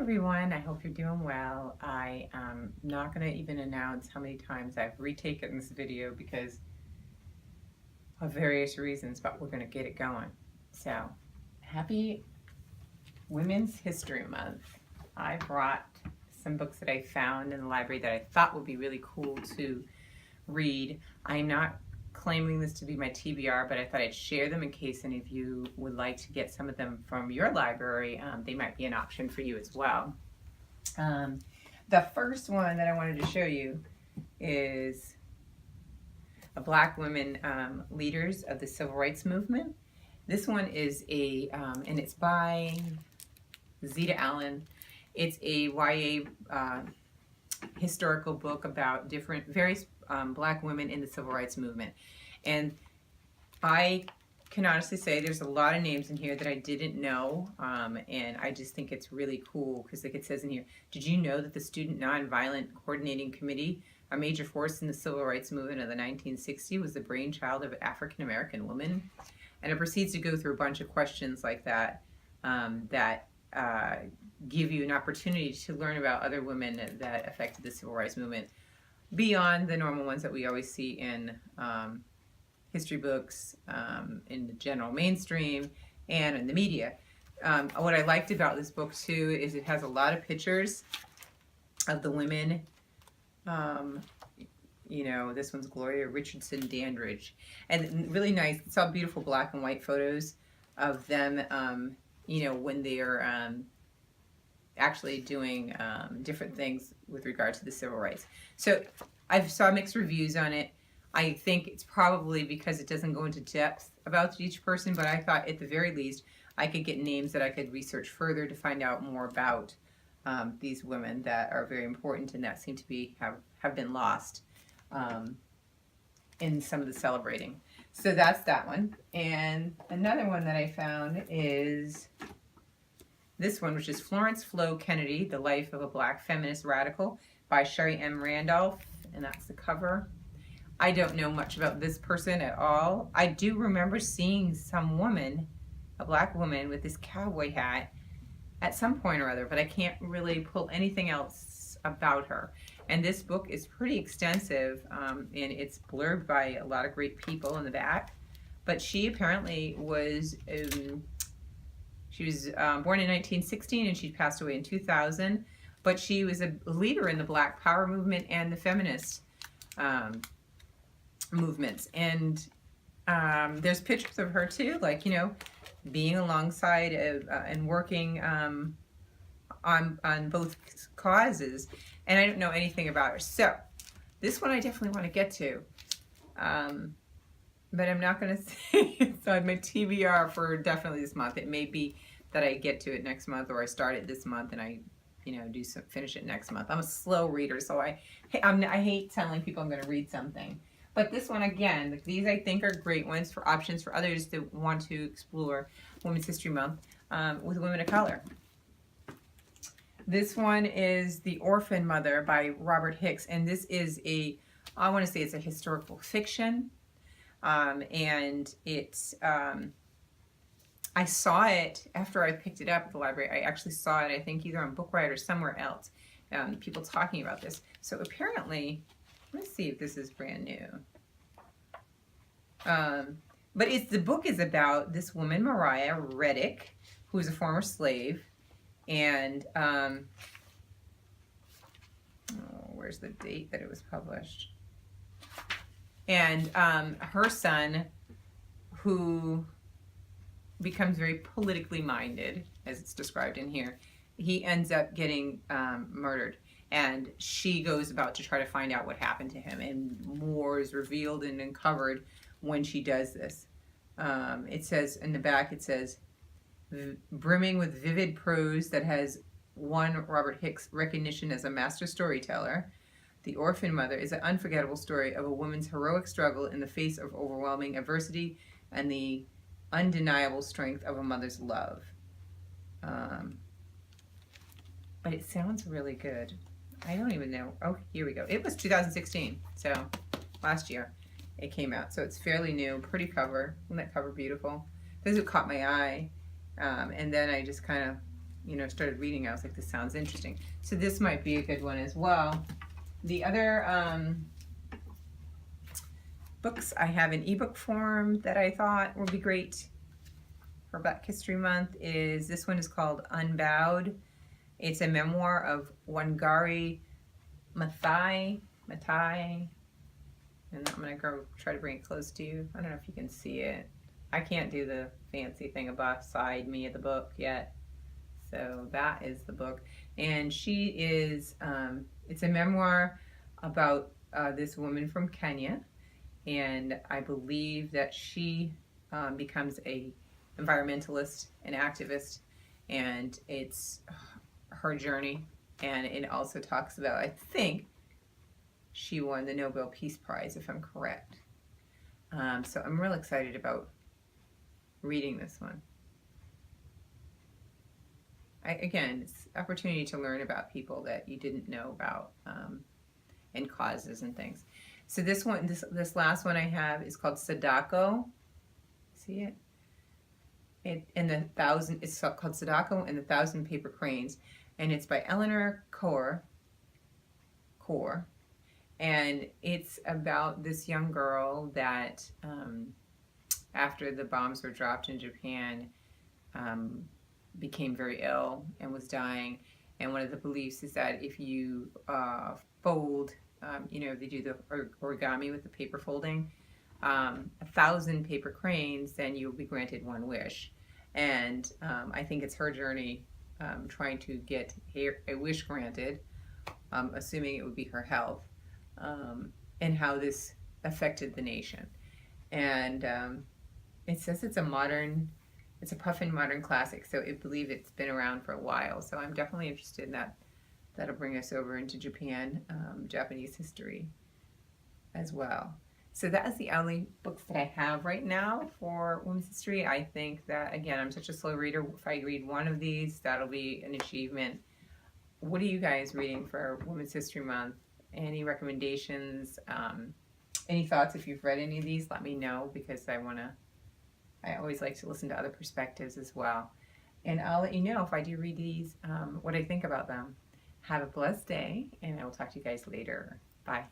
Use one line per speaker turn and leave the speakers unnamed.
everyone, I hope you're doing well. I am not going to even announce how many times I've retaken this video because of various reasons, but we're going to get it going. So, happy Women's History Month. I brought some books that I found in the library that I thought would be really cool to read. I'm not claiming this to be my TBR, but I thought I'd share them in case any of you would like to get some of them from your library. They might be an option for you as well. The first one that I wanted to show you is a Black Women Leaders of the Civil Rights Movement. This one is and it's by Zita Allen. It's a YA historical book about various Black women in the Civil Rights Movement. And I can honestly say there's a lot of names in here that I didn't know, and I just think it's really cool because like it says in here, did you know that the Student Nonviolent Coordinating Committee, a major force in the Civil Rights Movement of the 1960s, was the brainchild of an African-American woman? And it proceeds to go through a bunch of questions like that that give you an opportunity to learn about other women that affected the Civil Rights Movement beyond the normal ones that we always see in history books, in the general mainstream, and in the media. What I liked about this book too is it has a lot of pictures of the women. You know, this one's Gloria Richardson Dandridge, and really nice. It's all beautiful black and white photos of them. You know, when they're actually doing different things with regard to the civil rights. So I saw mixed reviews on it. I think it's probably because it doesn't go into depth about each person, but I thought at the very least I could get names that I could research further to find out more about these women that are very important and that seem to be have been lost in some of the celebrating. So that's that one. And another one that I found is this one, which is Florence Flo Kennedy, The Life of a Black Feminist Radical by Sherry M. Randolph, and that's the cover. I don't know much about this person at all. I do remember seeing some woman, a black woman with this cowboy hat at some point or other, but I can't really pull anything else about her. And this book is pretty extensive, and it's blurbed by a lot of great people in the back. But she apparently was, she was born in 1916 and she passed away in 2000. But she was a leader in the Black Power movement and the feminist movements. And there's pictures of her too, like, you know, being alongside and working on both causes. And I don't know anything about her. So this one I definitely want to get to. But I'm not going to say it's on my TBR for definitely this month. It may be that I get to it next month, or I start it this month and I, you know, finish it next month. I'm a slow reader, so I hate telling people I'm going to read something. But this one, again, these I think are great ones for options for others that want to explore Women's History Month with women of color. This one is The Orphan Mother by Robert Hicks, and this is I want to say it's a historical fiction, and it's, I saw it after I picked it up at the library. I actually saw it, I think, either on Book Riot or somewhere else, people talking about this. So apparently, let's see if this is brand new. But the book is about this woman, Mariah Reddick, who is a former slave, and where's the date that it was published? And her son, who becomes very politically minded, as it's described in here, he ends up getting murdered. And she goes about to try to find out what happened to him. And more is revealed and uncovered when she does this. It says in the back, it says, brimming with vivid prose that has won Robert Hicks recognition as a master storyteller, The Orphan Mother is an unforgettable story of a woman's heroic struggle in the face of overwhelming adversity and the undeniable strength of a mother's love. But it sounds really good. I don't even know. Oh, here we go. It was 2016, so last year it came out. So it's fairly new, pretty cover. Isn't that cover beautiful? This is what caught my eye. And then I just kind of started reading, I was like, this sounds interesting. So this might be a good one as well. The other books I have in ebook form that I thought would be great for Black History Month is, this one is called Unbowed. It's a memoir of Wangari Maathai, and I'm going to go try to bring it close to you. I don't know if you can see it. I can't do the fancy thing above side me of the book yet. So that is the book. And she is, it's a memoir about this woman from Kenya. And I believe that she becomes a environmentalist and activist. And it's her journey. And it also talks about, I think, she won the Nobel Peace Prize, if I'm correct. So I'm real excited about reading this one. Again, it's an opportunity to learn about people that you didn't know about, and causes and things. So this one, this last one I have is called Sadako. See it? It's called Sadako and the Thousand Paper Cranes, and it's by Eleanor Kaur. And it's about this young girl that, after the bombs were dropped in Japan, became very ill and was dying. And one of the beliefs is that if you fold, they do the origami with the paper folding, 1,000 paper cranes, then you'll be granted one wish. And I think it's her journey trying to get a wish granted, assuming it would be her health, and how this affected the nation. And it says it's a Puffin modern classic, so I believe it's been around for a while. So I'm definitely interested in that. That'll bring us over into Japan, Japanese history as well. So that is the only books that I have right now for women's history. I think that, again, I'm such a slow reader. If I read one of these, that'll be an achievement. What are you guys reading for Women's History Month? Any recommendations? Any thoughts? If you've read any of these, let me know, because I always like to listen to other perspectives as well. And I'll let you know if I do read these, what I think about them. Have a blessed day, and I will talk to you guys later. Bye.